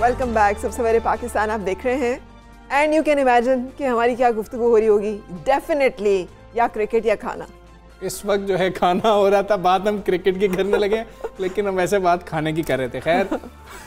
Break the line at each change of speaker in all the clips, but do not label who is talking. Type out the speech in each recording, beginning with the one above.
Welcome back. सबसे पहले पाकिस्तान आप देख रहे हैं एंड यू कैन इमेजिन कि हमारी क्या गुफ्तगू हो रही होगी। डेफिनेटली या क्रिकेट या खाना।
इस वक्त जो है खाना हो रहा था, बात हम क्रिकेट की करने लगे लेकिन हम वैसे बात खाने की कर रहे थे। खैर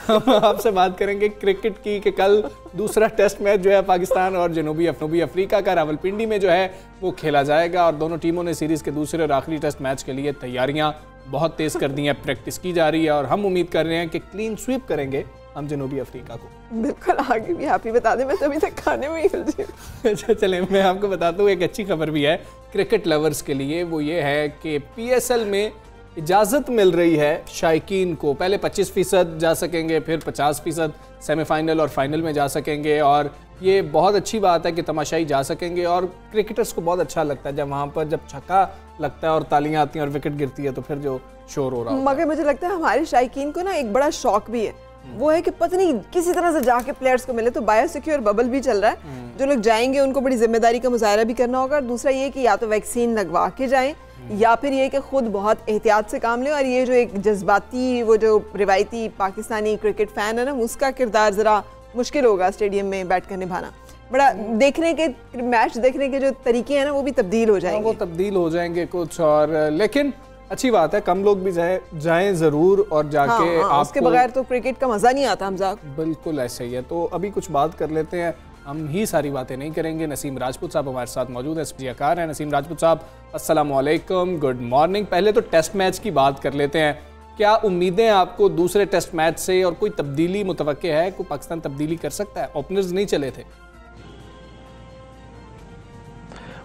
हम आपसे बात करेंगे क्रिकेट की कि कल दूसरा टेस्ट मैच जो है पाकिस्तान और जनूबी अफ्रीका का रावलपिंडी में जो है वो खेला जाएगा और दोनों टीमों ने सीरीज़ के दूसरे और आखिरी टेस्ट मैच के लिए तैयारियां बहुत तेज़ कर दी हैं, प्रैक्टिस की जा रही है और हम उम्मीद कर रहे हैं कि क्लीन स्वीप करेंगे हम जनूबी अफ्रीका को।
बिल्कुल, आगे भी आप ही बता दें, मैं तो अभी तक खाने में ही उलझी हूं।
अच्छा चलें, मैं आपको बताता हूँ एक अच्छी खबर भी है क्रिकेट लवर्स के लिए। वो ये है कि PSL में इजाज़त मिल रही है शायकीन को। पहले 25% जा सकेंगे, फिर 50% सेमीफाइनल और फाइनल में जा सकेंगे और ये बहुत अच्छी बात है कि तमाशाई जा सकेंगे और क्रिकेटर्स को बहुत अच्छा लगता है जब वहाँ पर जब छक्का लगता है और तालियां आती हैं और विकेट गिरती है तो फिर जो शोर हो रहा है।
मगर मुझे लगता है हमारे शायकीन को ना एक बड़ा शौक भी है, वो है कि पता नहीं किसी तरह से जाके प्लेयर्स को मिले। तो बायोसिक्योर बबल भी चल रहा है, जो लोग जाएंगे उनको बड़ी जिम्मेदारी का मुजाहरा भी करना होगा। और दूसरा ये कि या तो वैक्सीन लगवा के जाएं या फिर ये कि खुद बहुत एहतियात से काम लें। और ये जो एक जज्बाती वो जो रिवायती पाकिस्तानी क्रिकेट फैन है ना, उसका किरदार ज़रा मुश्किल होगा स्टेडियम में बैठ कर निभाना। बड़ा देखने के मैच देखने के जो तरीके हैं ना वो भी तब्दील हो जाएंगे,
वो तब्दील हो जाएंगे कुछ। और लेकिन अच्छी बात है कम लोग भी जाएं ज़रूर और जाके
उसके बगैर तो क्रिकेट का मज़ा नहीं आता हमजा।
बिल्कुल ऐसे ही है। तो अभी कुछ बात कर लेते हैं, हम ही सारी बातें नहीं करेंगे। नसीम राजपूत साहब हमारे साथ मौजूद हैं, सब्जियाकार हैं। नसीम राजपूत साहब अस्सलाम वालेकुम, गुड मॉर्निंग। पहले तो टेस्ट मैच की बात कर लेते हैं। क्या उम्मीदें आपको दूसरे टेस्ट मैच से और कोई तब्दीली मुतवक्के है? कोई पाकिस्तान तब्दीली कर सकता है? ओपनर्स नहीं चले थे।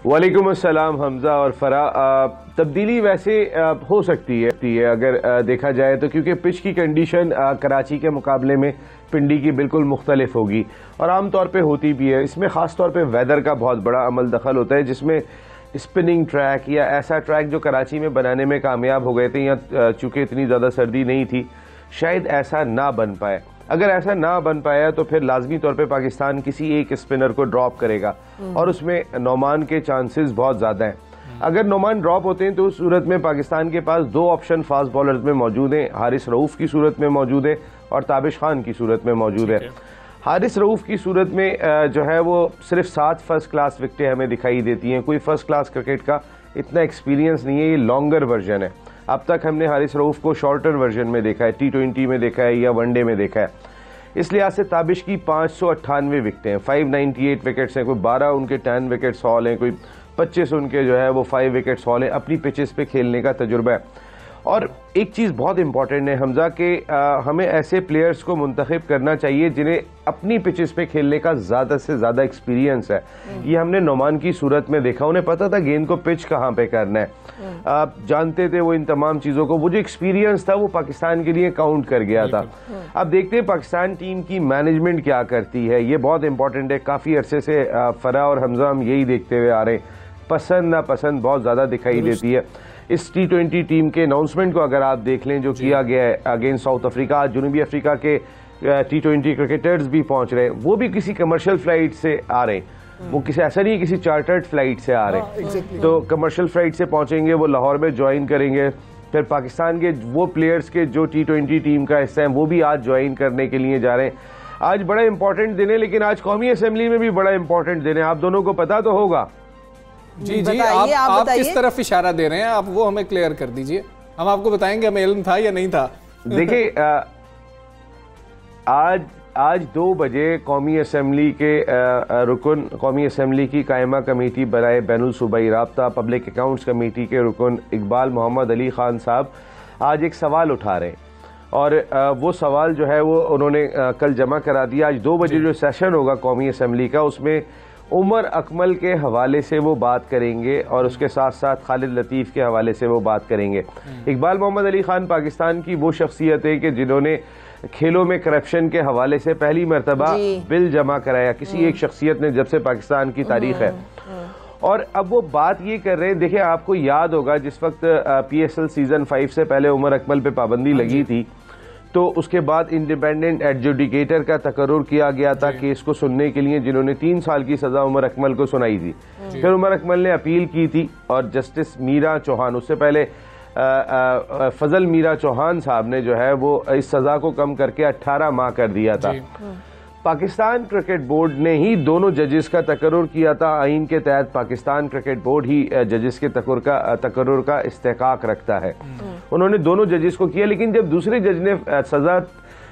वालेकुम अस्सलाम हमजा और फरा। तब्दीली वैसे हो सकती है अगर देखा जाए तो, क्योंकि पिच की कंडीशन कराची के मुकाबले में पिंडी की बिल्कुल मुख्तलिफ होगी और आम तौर पे होती भी है। इसमें ख़ास तौर पे वेदर का बहुत बड़ा अमल दखल होता है, जिसमें स्पिनिंग ट्रैक या ऐसा ट्रैक जो कराची में बनाने में कामयाब हो गए थे या चूँकि इतनी ज़्यादा सर्दी नहीं थी शायद ऐसा ना बन पाए। अगर ऐसा ना बन पाया तो फिर लाजमी तौर पे पाकिस्तान किसी एक स्पिनर को ड्रॉप करेगा और उसमें नोमान के चांसेस बहुत ज़्यादा हैं। अगर नोमान ड्रॉप होते हैं तो उस सूरत में पाकिस्तान के पास दो ऑप्शन फास्ट बॉलर्स में मौजूद हैं, हारिस रऊफ की सूरत में मौजूद है और ताबिश खान की सूरत में मौजूद है। हारिस रऊफ की सूरत में जो है वो सिर्फ 7 फर्स्ट क्लास विकेटें हमें दिखाई देती हैं। कोई फर्स्ट क्लास क्रिकेट का इतना एक्सपीरियंस नहीं है, ये लॉन्गर वर्जन है। अब तक हमने हारिस रऊफ को शॉर्टर वर्जन में देखा है, T20 में देखा है या वनडे में देखा है। इस लिहाज से ताबिश की 598 विकेटें हैं, 598 विकेट्स हैं। कोई 12 उनके 10 विकेट्स हॉल हैं, कोई 25 उनके जो है वो 5 विकेट्स हॉल हैं। अपनी पिचेस पे खेलने का तजुर्बा है। और एक चीज़ बहुत इंपॉर्टेंट है हमजा के हमें ऐसे प्लेयर्स को मुंतखब करना चाहिए जिन्हें अपनी पिचेस पे खेलने का ज़्यादा से ज़्यादा एक्सपीरियंस है। ये हमने नोमान की सूरत में देखा, उन्हें पता था गेंद को पिच कहाँ पे करना है, आप जानते थे वो इन तमाम चीज़ों को। वो जो एक्सपीरियंस था वो पाकिस्तान के लिए काउंट कर गया था। अब देखते हैं पाकिस्तान टीम की मैनेजमेंट क्या करती है, ये बहुत इंपॉर्टेंट है। काफ़ी अरसे से फरा और हमजा हम यही देखते हुए आ रहे हैं, पसंद नापसंद बहुत ज़्यादा दिखाई देती है। इस T20 टीम के अनाउंसमेंट को अगर आप देख लें जो किया गया है अगेंस्ट साउथ अफ्रीका, आज जनूबी अफ्रीका के T20 क्रिकेटर्स भी पहुंच रहे हैं, वो भी किसी कमर्शियल फ्लाइट से आ रहे हैं। वो किसी ऐसा नहीं है किसी चार्टर्ड फ्लाइट से आ रहे हैं। तो कमर्शियल फ्लाइट से पहुंचेंगे, वो लाहौर में ज्वाइन करेंगे। फिर पाकिस्तान के वो प्लेयर्स के जो T20 टीम का हिस्सा है वो भी आज ज्वाइन करने के लिए जा रहे हैं। आज बड़ा इंपॉर्टेंट दिन है, लेकिन आज कौमी असम्बली में भी बड़ा इंपॉर्टेंट दिन है, आप दोनों को पता तो होगा।
जी जी, आप किस तरफ इशारा दे रहे हैं, आप वो हमें क्लियर कर दीजिए, हम आपको बताएंगे हमें इल्म था या नहीं था।
देखिए आज 2 बजे कौमी असम्बली के रुकन, कौमी असम्बली की कायमा कमेटी बराए बैनुल सूबाई राब्ता पब्लिक अकाउंट्स कमेटी के रुकन इकबाल मोहम्मद अली खान साहब आज एक सवाल उठा रहे हैं और वो सवाल जो है वो उन्होंने कल जमा करा दिया। आज 2 बजे जो सेशन होगा कौमी असम्बली का उसमें उमर अकमल के हवाले से वो बात करेंगे और उसके साथ साथ खालिद लतीफ़ के हवाले से वो बात करेंगे। इकबाल मोहम्मद अली खान पाकिस्तान की वो शख्सियत है कि जिन्होंने खेलों में करप्शन के हवाले से पहली मरतबा बिल जमा कराया किसी एक शख्सियत ने जब से पाकिस्तान की तारीख है। और अब वो बात ये कर रहे हैं, देखिए आपको याद होगा जिस वक्त PSL सीजन 5 से पहले उमर अकमल पे पाबंदी लगी थी तो उसके बाद इंडिपेंडेंट एडजुडिकेटर का तकर्रुर किया गया था केस को सुनने के लिए, जिन्होंने 3 साल की सजा उमर अकमल को सुनाई थी। फिर उमर अकमल ने अपील की थी और जस्टिस मीरा चौहान, उससे पहले फजल मीरा चौहान साहब ने जो है वो इस सजा को कम करके 18 माह कर दिया था। पाकिस्तान क्रिकेट बोर्ड ने ही दोनों जजेस का तकर्रुर किया था। आइन के तहत पाकिस्तान क्रिकेट बोर्ड ही जजेस के तकर्रुर का इस्तेकाक रखता है। उन्होंने दोनों जजेस को किया, लेकिन जब दूसरे जज ने सजा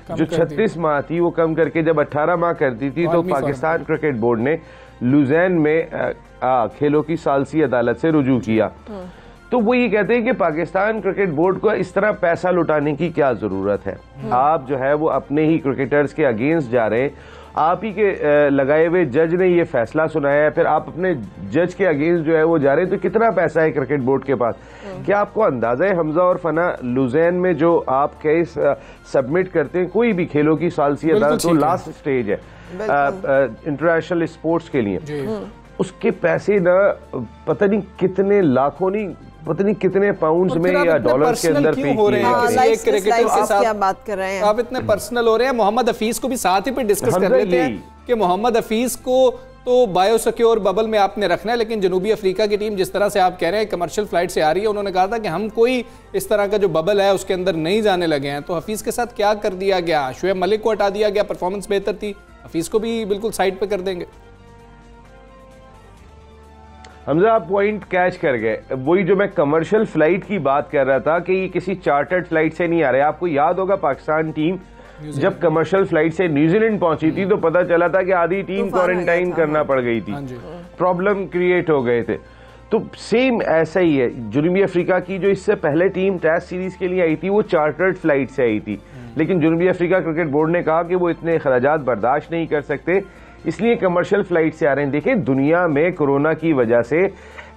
जो 36 माह थी वो कम करके जब 18 माह कर दी थी, तो पाकिस्तान क्रिकेट बोर्ड ने लुज़ैन में खेलों की सालसी अदालत से रुजू किया। तो वो ये कहते हैं कि पाकिस्तान क्रिकेट बोर्ड को इस तरह पैसा लुटाने की क्या जरूरत है। आप जो है वो अपने ही क्रिकेटर्स के अगेंस्ट जा रहे हैं, आप ही के लगाए हुए जज ने ये फैसला सुनाया है, फिर आप अपने जज के अगेंस्ट जो है वो जा रहे हैं। तो कितना पैसा है क्रिकेट बोर्ड के पास? क्या आपको अंदाजा है हमजा और फना, लुज़ैन में जो आप केस सबमिट करते हैं कोई भी खेलों की सालसी अदालत, तो लास्ट स्टेज है इंटरनेशनल स्पोर्ट्स के लिए, उसके पैसे ना पता नहीं कितने लाखों नहीं पता नहीं कितने पाउंड्स में या डॉलर्स के अंदर पे
हो रहे हैं किसी एक क्रिकेटर के साथ।
आप बात कर रहे हैं,
आप इतने पर्सनल हो रहे हैं। मोहम्मद हफीज को भी साथ ही पे डिस्कस कर लेते हैं कि मोहम्मद हफीज को तो बायोसिक्योर बबल में आपने रखना है, लेकिन जनूबी अफ्रीका की टीम जिस तरह से आप कह रहे हैं कमर्शियल फ्लाइट से आ रही है, उन्होंने कहा था कि हम कोई इस तरह का जो बबल है उसके अंदर नहीं जाने लगे हैं। तो हफीज के साथ क्या कर दिया गया? शुएब मलिक को हटा दिया गया, परफॉर्मेंस बेहतर थी, हफीज को भी बिल्कुल साइड पे कर देंगे।
हमजा आप पॉइंट कैच कर गए। वही जो मैं कमर्शियल फ्लाइट की बात कर रहा था कि ये किसी चार्टर्ड फ्लाइट से नहीं आ रहे। आपको याद होगा पाकिस्तान टीम जब कमर्शियल फ्लाइट से न्यूजीलैंड पहुंची थी तो पता चला था कि आधी टीम क्वारंटाइन करना पड़ गई थी, प्रॉब्लम क्रिएट हो गए थे। तो सेम ऐसा ही है। जनूबी अफ्रीका की जो इससे पहले टीम टेस्ट सीरीज के लिए आई थी वो चार्टर्ड फ्लाइट से आई थी, लेकिन जनूबी अफ्रीका क्रिकेट बोर्ड ने कहा कि वो इतने खर्चात बर्दाश्त नहीं कर सकते, इसलिए कमर्शियल फ्लाइट से आ रहे हैं। देखिए दुनिया में कोरोना की वजह से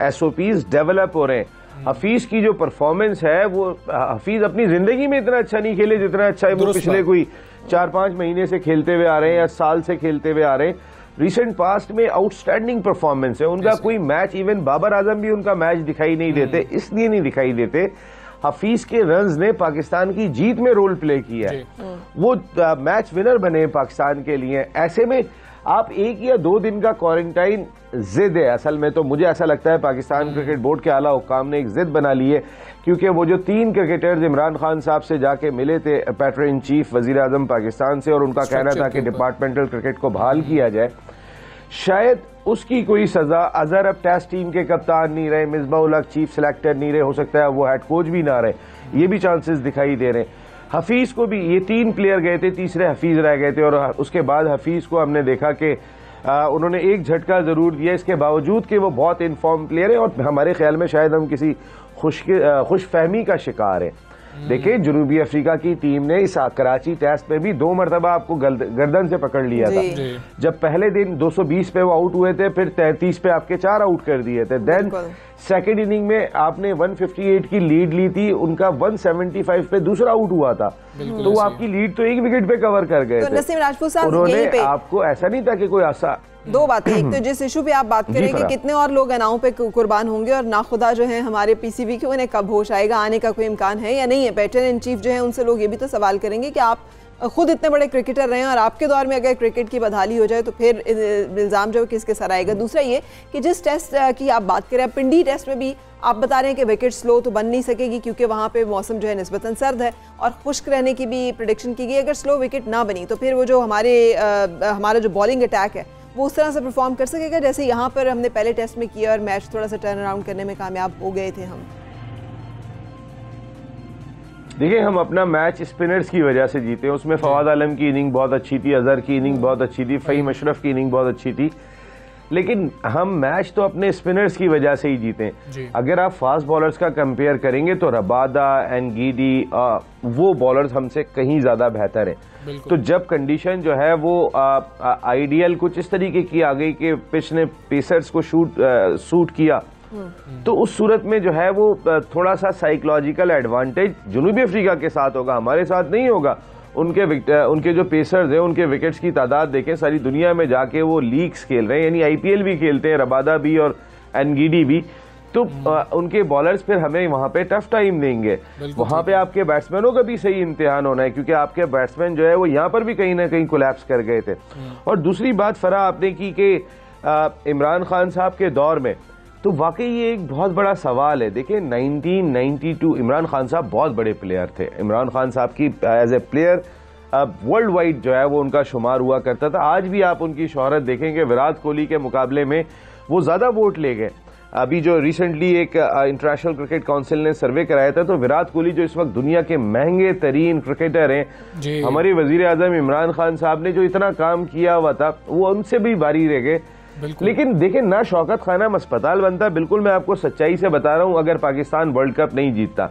एसओपीज डेवलप हो रहे हैं। हफीज की जो परफॉर्मेंस है वो, हफीज अपनी जिंदगी में इतना अच्छा नहीं खेले जितना अच्छा है वो पिछले कोई 4-5 महीने से खेलते हुए आ रहे हैं या साल से खेलते हुए आ रहे हैं। रिसेंट पास्ट में आउटस्टैंडिंग परफॉर्मेंस है उनका। कोई मैच, इवन बाबर आजम भी उनका मैच दिखाई नहीं देते, इसलिए नहीं दिखाई देते हफीज के रन्स ने पाकिस्तान की जीत में रोल प्ले किया है, वो मैच विनर बने पाकिस्तान के लिए। ऐसे में आप 1 या 2 दिन का क्वारंटाइन जिद है असल में, तो मुझे ऐसा लगता है पाकिस्तान क्रिकेट बोर्ड के आला हुक्काम ने एक जिद बना ली है, क्योंकि वो जो 3 क्रिकेटर्स इमरान खान साहब से जाके मिले थे पैटर इन चीफ वजीर आजम पाकिस्तान से, और उनका कहना था कि डिपार्टमेंटल क्रिकेट को बहाल किया जाए, शायद उसकी कोई सजा। अजहर अब टेस्ट टीम के कप्तान नहीं रहे, मिसबाउल हक चीफ सिलेक्टर नहीं रहे, हो सकता है वो हेड कोच भी ना रहे, ये भी चांसेस दिखाई दे रहे हैं। हफीज को भी, ये 3 प्लेयर गए थे, तीसरे हफीज रह गए थे, और उसके बाद हफीज को हमने देखा कि उन्होंने एक झटका जरूर दिया, इसके बावजूद कि वो बहुत इन्फॉर्म प्लेयर है, और हमारे ख्याल में शायद हम किसी खुशफहमी का शिकार है। देखिए जनूबी अफ्रीका की टीम ने इस कराची टेस्ट पे भी 2 मरतबा आपको गर्दन से पकड़ लिया था। जब पहले दिन 220 पे वो आउट हुए थे, फिर 33 पे आपके 4 आउट कर दिए थे। देन सेकेंड इनिंग में आपने 158 की लीड ली थी, उनका 175 पे दूसरा आउट हुआ था, तो वो आपकी लीड तो 1 विकेट पे कवर कर गए थे।
नसीम राजपूत साहब,
उन्होंने आपको ऐसा नहीं था कि कोई आसा
2 बातें, एक तो जिस इशू पे आप बात करें कि कितने और लोग अनाओं पे कुर्बान होंगे, और ना खुदा जो है हमारे पीसीबी के उन्हें कब होश आएगा, आने का कोई इम्कान है या नहीं है। पैटर्न इन चीफ जो है उनसे लोग ये भी तो सवाल करेंगे कि आप खुद इतने बड़े क्रिकेटर रहे हैं और आपके दौर में अगर क्रिकेट की बदहाली हो जाए तो फिर इल्ज़ाम जो किसके सर आएगा। दूसरा ये कि जिस टेस्ट की आप बात करें, पिंडी टेस्ट में भी आप बता रहे हैं कि विकेट स्लो तो बन नहीं सकेगी क्योंकि वहाँ पे मौसम जो है निस्बतन सर्द है और खुश्क रहने की भी प्रेडिक्शन की गई। अगर स्लो विकेट ना बनी तो फिर वो जो हमारा जो बॉलिंग अटैक है वो उस तरह से परफॉर्म कर सकेगा जैसे यहाँ पर हमने पहले टेस्ट में किया और मैच थोड़ा सा टर्न अराउंड करने में कामयाब हो गए थे हम।
देखिए हम अपना मैच स्पिनर्स की वजह से जीते, उसमें फवाद आलम की इनिंग बहुत अच्छी थी, अजहर की इनिंग बहुत अच्छी थी, फ़हीम अशरफ की इनिंग बहुत अच्छी थी, लेकिन हम मैच तो अपने स्पिनर्स की वजह से ही जीते। अगर आप फास्ट बॉलर्स का कंपेयर करेंगे तो रबादा, एनगीडी, वो बॉलर्स हमसे कहीं ज्यादा बेहतर है। तो जब कंडीशन जो है वो आइडियल कुछ इस तरीके की आ गई कि पिच ने पेसर्स को सूट किया, तो उस सूरत में जो है वो थोड़ा सा साइकोलॉजिकल एडवांटेज जनूबी अफ्रीका के साथ होगा, हमारे साथ नहीं होगा। उनके जो पेसर्स हैं उनके विकेट्स की तादाद देखें, सारी दुनिया में जाके वो लीग्स खेल रहे हैं, यानी आईपीएल भी खेलते हैं, रबादा भी और एनगीडी भी, तो उनके बॉलर्स फिर हमें वहां पे टफ टाइम देंगे। वहां पे आपके बैट्समैनों का भी सही इम्तिहान होना है क्योंकि आपके बैट्समैन जो है वो यहाँ पर भी कहीं ना कहीं कोलैप्स कर गए थे। और दूसरी बात फरा आपने की कि इमरान खान साहब के दौर में तो वाकई ये एक बहुत बड़ा सवाल है। देखिए 1992 इमरान खान साहब बहुत बड़े प्लेयर थे। इमरान खान साहब की as a player world wide जो है वो उनका शुमार हुआ करता था। आज भी आप उनकी शोहरत देखेंगे, विराट कोहली के मुकाबले में वो ज़्यादा वोट ले गए। अभी जो रिसेंटली एक इंटरनेशनल क्रिकेट काउंसिल ने सर्वे कराया था, तो विराट कोहली जो इस वक्त दुनिया के महंगे तरीन क्रिकेटर हैं, हमारे वजीर आजम इमरान खान साहब ने जो इतना काम किया हुआ था वो उनसे भी बारी रह गए। लेकिन देखिए ना शौकत खाना अस्पताल बनता, बिल्कुल मैं आपको सच्चाई से बता रहा हूं, अगर पाकिस्तान वर्ल्ड कप नहीं जीतता।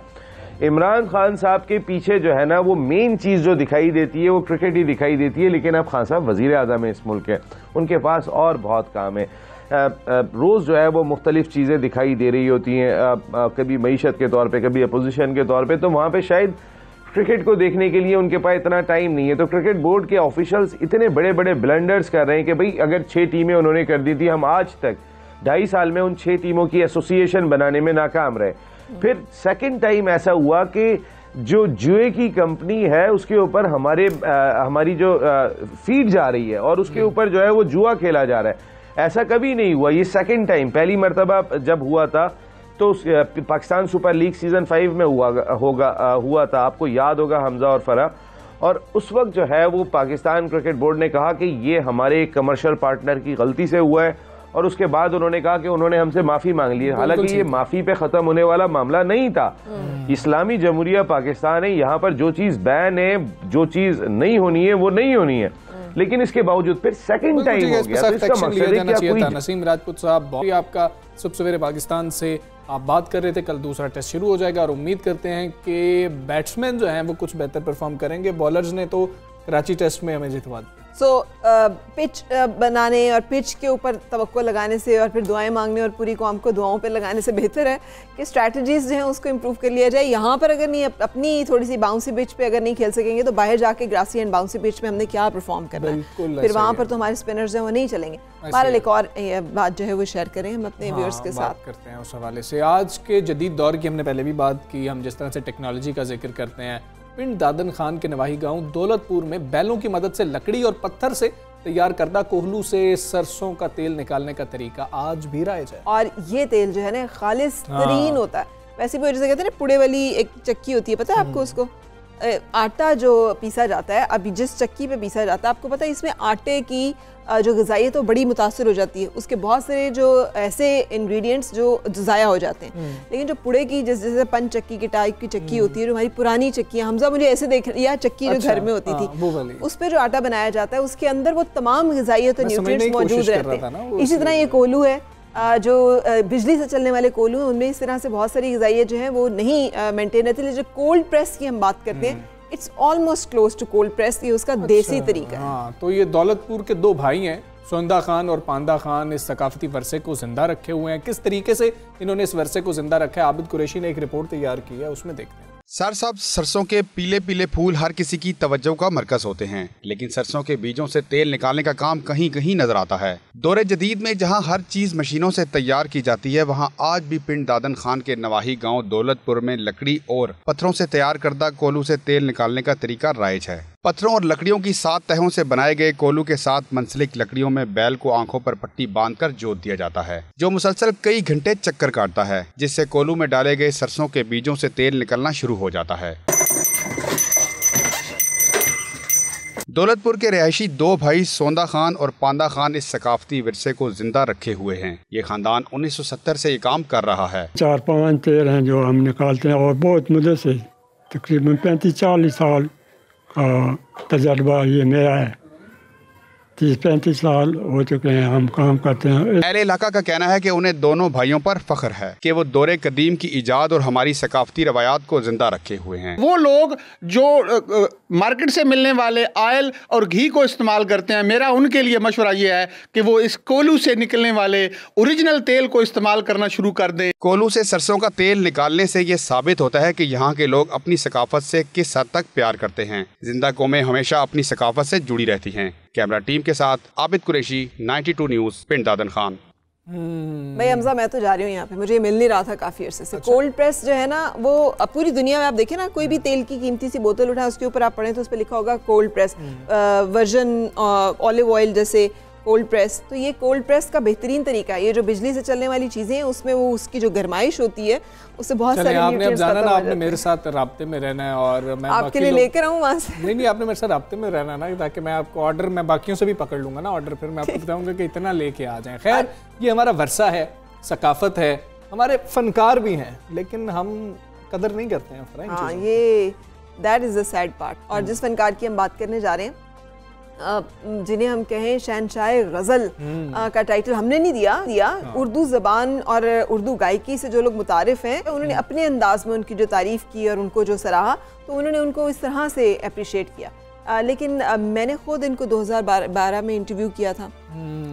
इमरान खान साहब के पीछे जो है ना वो मेन चीज जो दिखाई देती है वो क्रिकेट ही दिखाई देती है। लेकिन अब खान साहब वजीर आजम है इस मुल्क के, उनके पास और बहुत काम है। रोज जो है वो मुख्तलिफ चीजें दिखाई दे रही होती हैं, कभी मईशत के तौर पे, कभी अपोजिशन के तौर पे, तो वहां पे शायद क्रिकेट को देखने के लिए उनके पास इतना टाइम नहीं है। तो क्रिकेट बोर्ड के ऑफिशियल्स इतने बड़े बड़े ब्लंडर्स कर रहे हैं कि भाई अगर 6 टीमें उन्होंने कर दी थी, हम आज तक 2.5 साल में उन 6 टीमों की एसोसिएशन बनाने में नाकाम रहे। फिर सेकंड टाइम ऐसा हुआ कि जो जुए की कंपनी है उसके ऊपर हमारी जो फीड जा रही है और उसके ऊपर जो है वो जुआ खेला जा रहा है। ऐसा कभी नहीं हुआ, ये सेकंड टाइम। पहली मरतबा जब हुआ था तो पाकिस्तान सुपर लीग सीजन 5 में हुआ था, आपको याद होगा हमजा और फरा। और उस वक्त जो है वो पाकिस्तान क्रिकेट बोर्ड ने कहा कि ये हमारे कमर्शियल पार्टनर की गलती से हुआ है, और उसके बाद उन्होंने कहा कि उन्होंने हमसे माफी मांग ली है। हालांकि ये माफी पे खत्म होने वाला मामला नहीं था। इस्लामी जमहूरिया पाकिस्तान है, यहाँ पर जो चीज बैन है, जो चीज नहीं होनी है वो नहीं होनी है। लेकिन इसके बावजूद फिर सेकंड टाइम हो गया, तो इसका मकसद है क्या कोई।
नसीम राजपूत साहब, बहुत आपका सुबह सवेरे पाकिस्तान से आप बात कर रहे थे, कल दूसरा टेस्ट शुरू हो जाएगा और उम्मीद करते हैं कि बैट्समैन जो हैं वो कुछ बेहतर परफॉर्म करेंगे। बॉलर्स ने तो कराची टेस्ट में हमें जितवा दिया।
पिच बनाने और पिच के ऊपर तवक्को लगाने से और फिर दुआएं मांगने और पूरी कौम को दुआओं पे लगाने से बेहतर है कि स्ट्रैटेजीज जो हैं उसको इम्प्रूव कर लिया जाए। यहाँ पर अगर नहीं अपनी थोड़ी सी बाउंसी पिच पे अगर नहीं खेल सकेंगे तो बाहर जाके ग्रासी एंड बाउंसी पिच में हमने क्या परफॉर्म करना है, फिर वहाँ पर तो हमारे स्पिनर्स जो वो नहीं चलेंगे। हमारा एक और बात जो है वो शेयर करें हम अपने व्यूअर्स के साथ
करते हैं उस हवाले से। आज के जदीद दौर की हमने पहले भी बात की, हम जिस तरह से टेक्नोलॉजी का जिक्र करते हैं, पिंड दादन खान के नवाही गांव दौलतपुर में बैलों की मदद से लकड़ी और पत्थर से तैयार करदा कोहलू से सरसों का तेल निकालने का तरीका आज भी राइज है।
और ये तेल जो है ना खालिस तरीन होता है। वैसे भी जैसे कहते हैं ना पुड़े वाली एक चक्की होती है, पता है आपको, उसको आटा जो पीसा जाता है, अभी जिस चक्की पे पीसा जाता है, आपको पता है इसमें आटे की जो ग़िज़ाइयत तो बड़ी मुतासर हो जाती है, उसके बहुत सारे जो ऐसे इंग्रेडिएंट्स जो ज़ाया हो जाते हैं। लेकिन जो पुड़े की जैसे पंच चक्की की टाइप की चक्की होती है, जो हमारी पुरानी चक्की है, हमजा मुझे ऐसे देख या चक्की जो घर में होती थी, उस पर जो आटा बनाया जाता है उसके अंदर वो तमाम ग़िज़ाइयत और न्यूट्रिएंट्स मौजूद रहते हैं। इसी तरह ये कोलू है, जो बिजली से चलने वाले कोलू हैं, उनमें इस तरह से बहुत सारी ग़िज़ाइयत जो है वो नहीं मेंटेन रहती है। जो कोल्ड प्रेस की हम बात करते हैं, it's almost close to cold press, ये उसका देसी तरीका है।
हाँ, तो ये दौलतपुर के 2 भाई हैं, सोंदा खान और पांदा खान, इस सकाफती वर्से को जिंदा रखे हुए हैं। किस तरीके से इन्होंने इस वर्से को जिंदा रखा है, आबिद कुरैशी ने एक रिपोर्ट तैयार की है, उसमें देखते हैं।
साहब, सरसों के पीले पीले फूल हर किसी की तवज्जो का मरकज होते हैं, लेकिन सरसों के बीजों से तेल निकालने का काम कहीं कहीं नजर आता है। दौरे जदीद में जहां हर चीज मशीनों से तैयार की जाती है, वहां आज भी पिंड दादन खान के नवाही गांव दौलतपुर में लकड़ी और पत्थरों से तैयार करदा कोलू से तेल निकालने का तरीका राइज है। पत्थरों और लकड़ियों की 7 तहों से बनाए गए कोलू के साथ मंसलिक लकड़ियों में बैल को आंखों पर पट्टी बांधकर जोत दिया जाता है, जो मुसलसल कई घंटे चक्कर काटता है, जिससे कोलू में डाले गए सरसों के बीजों से तेल निकलना शुरू हो जाता है। दौलतपुर के रिहायशी 2 भाई सोंदा खान और पांदा खान इस सकाफती विरसे को जिंदा रखे हुए हैं। ये खानदान 1970 से ये काम कर रहा है।
4-5 तेल हैं जो हम निकालते हैं और बहुत मुद्दे से, तकरीबन 35-40 साल का तजर्बा ये मेरा है। 30-35 साल हो चुके हैं हम काम करते हैं।
अहले इलाका का कहना है कि उन्हें दोनों भाइयों पर फख्र है कि वो दौरे कदीम की इजाद और हमारी सकाफती रवायात को जिंदा रखे हुए हैं।
वो लोग जो मार्केट से मिलने वाले ऑयल और घी को इस्तेमाल करते हैं, मेरा उनके लिए मशवरा ये है कि वो इस कोलू से निकलने वाले ओरिजिनल तेल को इस्तेमाल करना शुरू कर दें।
कोलू से सरसों का तेल निकालने से ये साबित होता है कि यहाँ के लोग अपनी सकाफत से किस हद तक प्यार करते हैं। जिंदा कौमें हमेशा अपनी सकाफत से जुड़ी रहती हैं। कैमरा टीम के साथ आबिद कुरैशी, 92 न्यूज़, पिंड दादन खान।
भाई हमजा, मैं तो जा रही हूँ यहाँ पे, मुझे मिल नहीं रहा था काफ़ी अरसे से। कोल्ड प्रेस जो है ना, वो पूरी दुनिया में आप देखें ना, कोई भी तेल की कीमती सी बोतल उठाए, उसके ऊपर आप पढ़ें तो उस पर लिखा होगा cold press, version olive oil जैसे, कोल्ड प्रेस, तो ये कोल्ड प्रेस का बेहतरीन तरीका है। ये जो बिजली से चलने वाली चीज़ें हैं उसमें वो उसकी जो गर्माइश होती है उससे बहुत सारे
आपने अब जाना ना, आपने
हैं।
मेरे साथ राब्ते में रहना है और मैं
आपके लिए लेकर आऊँ वहाँ से?
नहीं, आपने मेरे साथ राब्ते में रहना ना, ताकि मैं आपको ऑर्डर, मैं बाकियों से भी पकड़ लूँगा ना ऑर्डर, फिर मैं आपको बताऊँगा कि इतना लेके आ जाएँ। खैर, ये हमारा वर्षा है, सकाफत है, हमारे फनकार भी हैं, लेकिन हम कदर नहीं करते हैं।
हाँ, ये that is the sad part. और जिस फनकार की हम बात करने जा रहे हैं, जिन्हें हम कहें शहनशाह गज़ल का टाइटल हमने नहीं दिया। उर्दू ज़बान और उर्दू गायकी से जो लोग मुतारिफ हैं, उन्होंने अपने अंदाज में उनकी जो तारीफ़ की और उनको जो सराहा, तो उन्होंने उनको इस तरह से अप्रिशिएट किया। लेकिन मैंने ख़ुद इनको 2012 में इंटरव्यू किया था,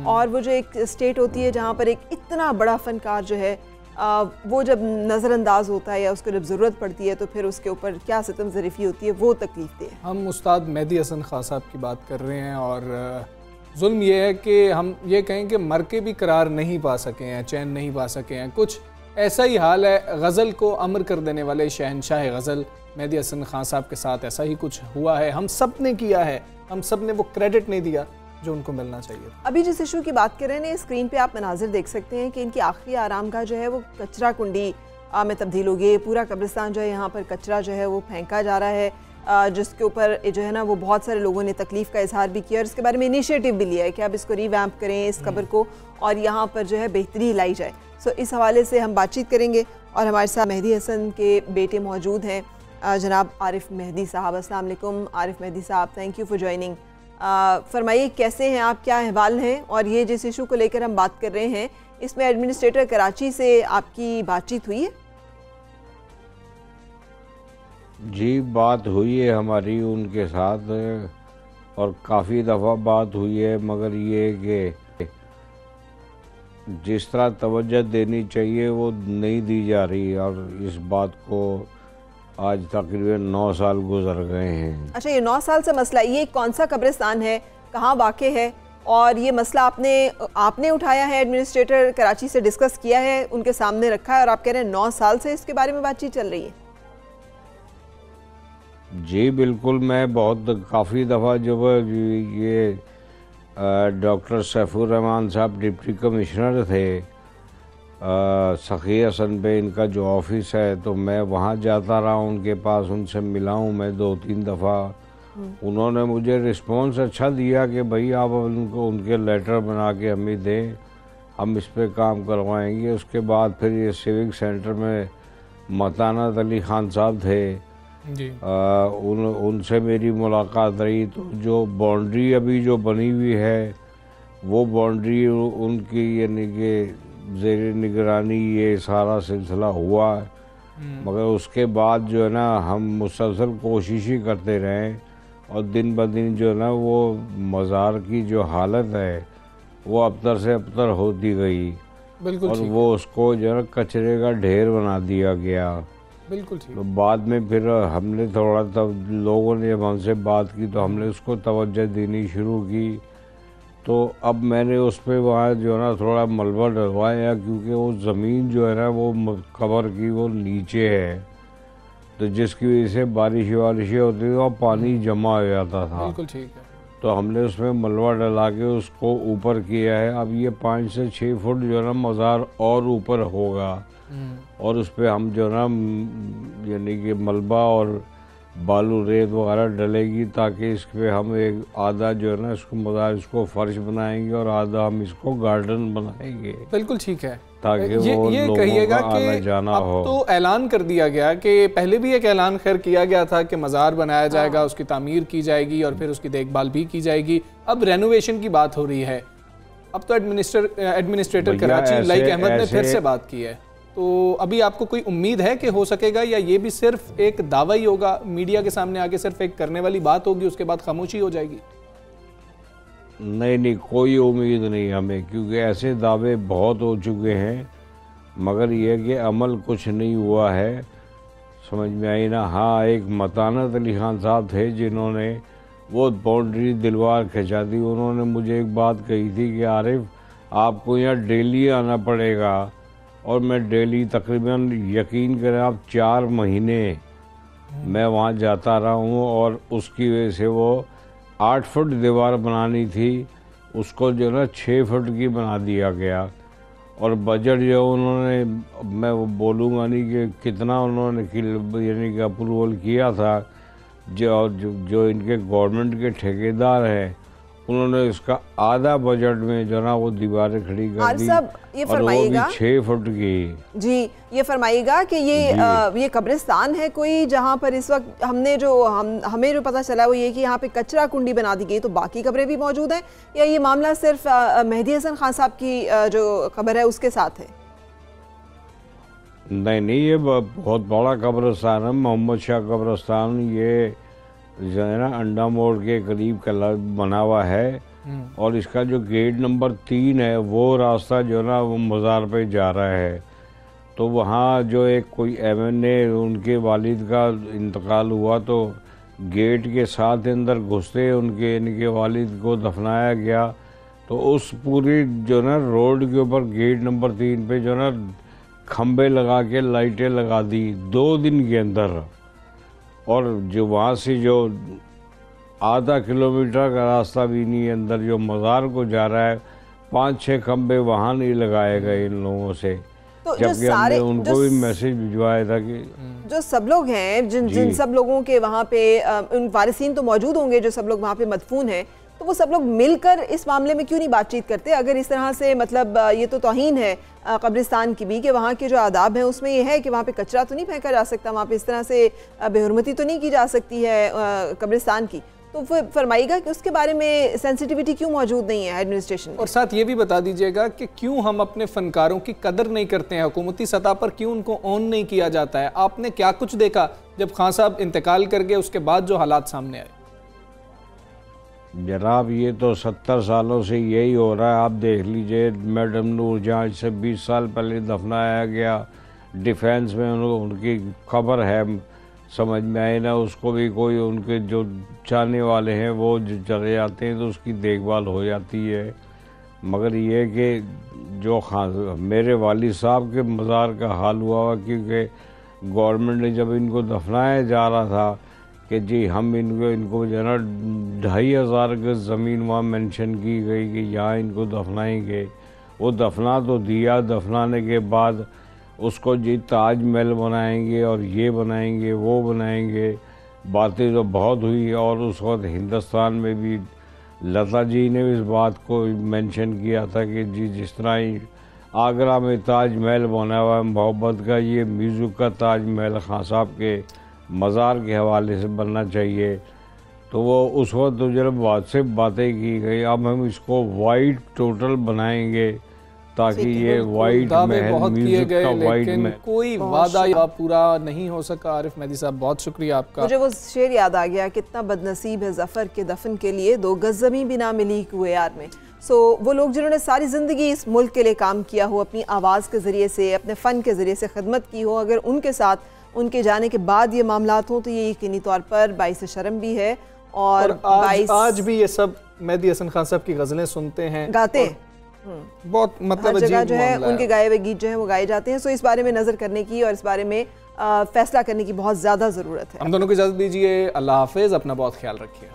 और वो जो एक स्टेट होती है जहाँ पर एक इतना बड़ा फ़नकार जो है वो जब नज़रअंदाज होता है या उसको जब ज़रूरत पड़ती है तो फिर उसके ऊपर क्या सितम ज़रीफ़ी होती है, वो तकलीफ दे।
हम उस्ताद मेहदी हसन खान साहब की बात कर रहे हैं, और जुल्म ये है कि हम ये कहें कि मर के भी करार नहीं पा सके हैं, चैन नहीं पा सके हैं। कुछ ऐसा ही हाल है गज़ल को अमर कर देने वाले शहनशाह गज़ल मेहदी हसन खान साहब के साथ, ऐसा ही कुछ हुआ है। हम सब ने किया है, हम सब ने वो क्रेडिट नहीं दिया जो उनको मिलना चाहिए।
अभी जिस इशू की बात कर रहे हैं, स्क्रीन पे आप मनाजिर देख सकते हैं कि इनकी आखिरी आराम गाह जो है वो कचरा कुंडी में तब्दील हो गई। पूरा कब्रिस्तान जो है, यहाँ पर कचरा जो है वो फेंका जा रहा है, जिसके ऊपर जो है ना वो बहुत सारे लोगों ने तकलीफ़ का इजहार भी किया और इसके बारे में इनिशिएटिव भी लिया है कि अब इसको रीवैम्प करें इस कब्र को, और यहाँ पर जो है बेहतरी लाई जाए। सो इस हवाले से हम बातचीत करेंगे, और हमारे साथ मेहदी हसन के बेटे मौजूद हैं, जनाब आरिफ मेहदी साहब। अस्सलाम वालेकुम आरिफ मेहदी साहब, थैंक यू फॉर ज्वाइनिंग। फरमाइए, कैसे हैं आप, क्या अहवाल हैं? और ये जिस इशू को लेकर हम बात कर रहे हैं, इसमें एडमिनिस्ट्रेटर कराची से आपकी बातचीत हुई है?
जी, बात हुई है हमारी उनके साथ, और काफ़ी दफ़ा बात हुई है, मगर ये कि जिस तरह तवज्जो देनी चाहिए वो नहीं दी जा रही, और इस बात को आज तकरीबन 9 साल गुजर गए हैं।
अच्छा, ये 9 साल से मसला, ये कौन सा कब्रिस्तान है, कहाँ वाक़े है, और ये मसला आपने उठाया है, एडमिनिस्ट्रेटर कराची से डिस्कस किया है, उनके सामने रखा है, और आप कह रहे हैं 9 साल से इसके बारे में बातचीत चल रही है?
जी बिल्कुल, मैं काफ़ी दफ़ा जब ये डॉक्टर सैफुर रहमान साहब डिप्टी कमिश्नर थे, सखी हसन पे इनका जो ऑफिस है, तो मैं वहाँ जाता रहा उनके पास, उनसे मिला हूँ मैं 2-3 दफ़ा। उन्होंने मुझे रिस्पॉन्स अच्छा दिया कि भाई आप उनको उनके लेटर बना के हमें दें, हम इस पे काम करवाएंगे। उसके बाद फिर ये सिविक सेंटर में मतानत अली खान साहब थे
जी,
उनसे मेरी मुलाकात रही। तो जो बाउंड्री अभी जो बनी हुई है, वो बाउंड्री उनकी यानी कि ज़ेर निगरानी ये सारा सिलसिला हुआ, मगर उसके बाद जो है ना हम मुसलसल कोशिश ही करते रहे, और दिन ब दिन जो है ना वो मज़ार की जो हालत है वो अबतर से अबतर होती गई,
बिल्कुल,
और वो उसको जो है कचरे का ढेर बना दिया गया।
बिल्कुल ठीक।
तो बाद में फिर हमने थोड़ा, तब लोगों ने जब हमसे बात की तो हमने उसको तवज्जो देनी शुरू की। तो अब मैंने उस पर वहाँ जो है ना थोड़ा मलबा डलवाया, क्योंकि वो ज़मीन जो है ना वो कब्र की वो नीचे है, तो जिसकी वजह से बारिश होती थी और पानी जमा हो जाता था।
बिल्कुल ठीक है।
तो हमने उसमें मलबा डला के उसको ऊपर किया है। अब ये 5 से 6 फुट जो है ना मज़ार और ऊपर होगा, और उस पर हम जो है ना यानी कि मलबा और बालू रेत वगैरह डलेगी, ताकि इस पे हम एक आधा जो है ना इसको मज़ार इसको फर्श बनाएंगे और आधा हम इसको गार्डन बनाएंगे।
बिल्कुल ठीक है,
ताकि
ये
लोगों
कहिएगा
का आना
कि
जाना
अब
हो।
तो ऐलान कर दिया गया कि पहले भी एक ऐलान खैर किया गया था कि मज़ार बनाया जाएगा, उसकी तामीर की जाएगी और फिर उसकी देखभाल भी की जाएगी। अब रेनोवेशन की बात हो रही है। अब तो एडमिनिस्ट्रेटर कराची लाइक अहमद ने फिर से बात की है, तो अभी आपको कोई उम्मीद है कि हो सकेगा, या ये भी सिर्फ एक दावा ही होगा, मीडिया के सामने आके सिर्फ एक करने वाली बात होगी, उसके बाद खामोशी हो जाएगी?
नहीं, कोई उम्मीद नहीं हमें, क्योंकि ऐसे दावे बहुत हो चुके हैं, मगर यह कि अमल कुछ नहीं हुआ है, समझ में आई ना। हाँ, एक मतानत अली खान साहब थे जिन्होंने वो बाउंड्री दीवार खिंचा दी। उन्होंने मुझे एक बात कही थी कि आरिफ आपको यहाँ डेली आना पड़ेगा, और मैं डेली तकरीबन यकीन करें आप 4 महीने मैं वहाँ जाता रहा हूँ, और उसकी वजह से वो 8 फुट दीवार बनानी थी, उसको जो ना 6 फुट की बना दिया गया। और बजट जो उन्होंने, मैं वो बोलूँगा नहीं कि कितना उन्होंने यानी कि अप्रूवल किया था, जो इनके गवर्नमेंट के ठेकेदार हैं उन्होंने इसका आधा बजट में जो ना वो दीवारें खड़ी कर दी।
ये फरमाइएगा,
6 फुट की।
जी ये फरमाइएगा कि ये कब्रिस्तान है कोई जहाँ पर इस वक्त हमें जो पता चला वो ये कि यहाँ पे कचरा कुंडी बना दी गई, तो बाकी कब्रें भी मौजूद हैं, या ये मामला सिर्फ मेहदी हसन खान साहब की जो कब्र है उसके साथ है?
नहीं, ये बहुत बड़ा कब्रिस्तान है, मोहम्मद शाह कब्रिस्तान। ये जो है ना अंडा मोड़ के करीब बना हुआ है, और इसका जो गेट नंबर 3 है वो रास्ता जो ना वो मज़ार पे जा रहा है। तो वहाँ जो एक कोई MNA उनके वालिद का इंतकाल हुआ, तो गेट के साथ अंदर घुसते इनके वालिद को दफनाया गया। तो उस पूरी जो ना रोड के ऊपर गेट नंबर 3 पे जो ना खंबे लगा के लाइटें लगा दी 2 दिन के अंदर। और जो वहाँ से जो आधा किलोमीटर का रास्ता भी नहीं, अंदर जो मज़ार को जा रहा है, 5-6 खंबे वहाँ नहीं लगाए गए इन लोगों से।
तो
जबकि हमने उनको भी मैसेज भिजवाया था कि
जो सब लोग हैं, जिन सब लोगों के वहाँ पे उन वारिसीन तो मौजूद होंगे जो सब लोग वहाँ पे मदफून हैं, तो वो सब लोग मिलकर इस मामले में क्यों नहीं बातचीत करते? अगर इस तरह से मतलब ये तो तौहीन है कब्रिस्तान की भी, कि वहाँ के जो आदाब हैं उसमें ये है कि वहाँ पे कचरा तो नहीं फेंका जा सकता, वहाँ पे इस तरह से बेहुरमती तो नहीं की जा सकती है कब्रिस्तान की। तो फरमाइएगा कि उसके बारे में सेंसिटिविटी क्यों मौजूद नहीं है एडमिनिस्ट्रेशन में?
और साथ ये भी बता दीजिएगा कि क्यों हम अपने फनकारों की कदर नहीं करते हैं, हुकूमती सतह पर क्यों उनको ऑन नहीं किया जाता है? आपने क्या कुछ देखा जब खान साहब इंतकाल कर गए, उसके बाद जो हालात सामने आए?
जनाब ये तो 70 सालों से यही हो रहा है। आप देख लीजिए, मैडम नूरजहां से 20 साल पहले दफनाया गया, डिफेंस में उनकी खबर है, समझ में आए ना, उसको भी कोई उनके जो चाहने वाले हैं वो चले जाते हैं तो उसकी देखभाल हो जाती है। मगर ये कि जो मेरे वालिद साहब के मज़ार का हाल हुआ, क्योंकि गवर्नमेंट ने जब इनको दफनाया जा रहा था कि जी हम इनको जो है ना 2500 गज ज़मीन वहाँ मेंशन की गई कि यहाँ इनको दफनाएंगे। वो दफना तो दिया, दफनाने के बाद उसको जी ताज महल बनाएंगे और ये बनाएंगे वो बनाएंगे, बातें तो बहुत हुई। और उस वक्त हिंदुस्तान में भी लता जी ने इस बात को मेंशन किया था कि जी जिस तरह ही आगरा में ताज महल बना हुआ है मोहब्बत का, ये म्यूज़िक का ताज महल खान साहब के मज़ार के हवाले से बनना चाहिए। तो वो उस वक्त तो जब बातें की गई, अब हम इसको वाइट टोटल बनाएंगे ताकि ये वाइट महल म्यूजिक का वाइट में
कोई वादा पूरा नहीं हो सका। आरिफ मेहदी साहब बहुत शुक्रिया आपका।
मुझे वो शेर याद आ गया, कितना बदनसीब है ज़फ़र के दफन के लिए 2 गज़ ज़मीं भी ना मिली कुए यार में। वो लोग जिन्होंने सारी ज़िंदगी इस मुल्क के लिए काम किया हो, अपनी आवाज़ के ज़रिए से, अपने फ़न के ज़रिए से खिदमत की हो, अगर उनके साथ उनके जाने के बाद ये मामलात हो तो ये यकीनी तौर पर बाइस शर्म भी है। और
आज भी ये सब मेहदी हसन खान साहब की गज़लें सुनते हैं,
गाते हैं,
बहुत मतलब
हर जगह जो है उनके गाए हुए गीत जो है वो गाए जाते हैं। सो इस बारे में नज़र करने की और इस बारे में फैसला करने की बहुत ज़्यादा ज़रूरत है।
हम दोनों को इजाज़त दीजिए, अल्लाह हाफिज़, अपना बहुत ख्याल रखिए।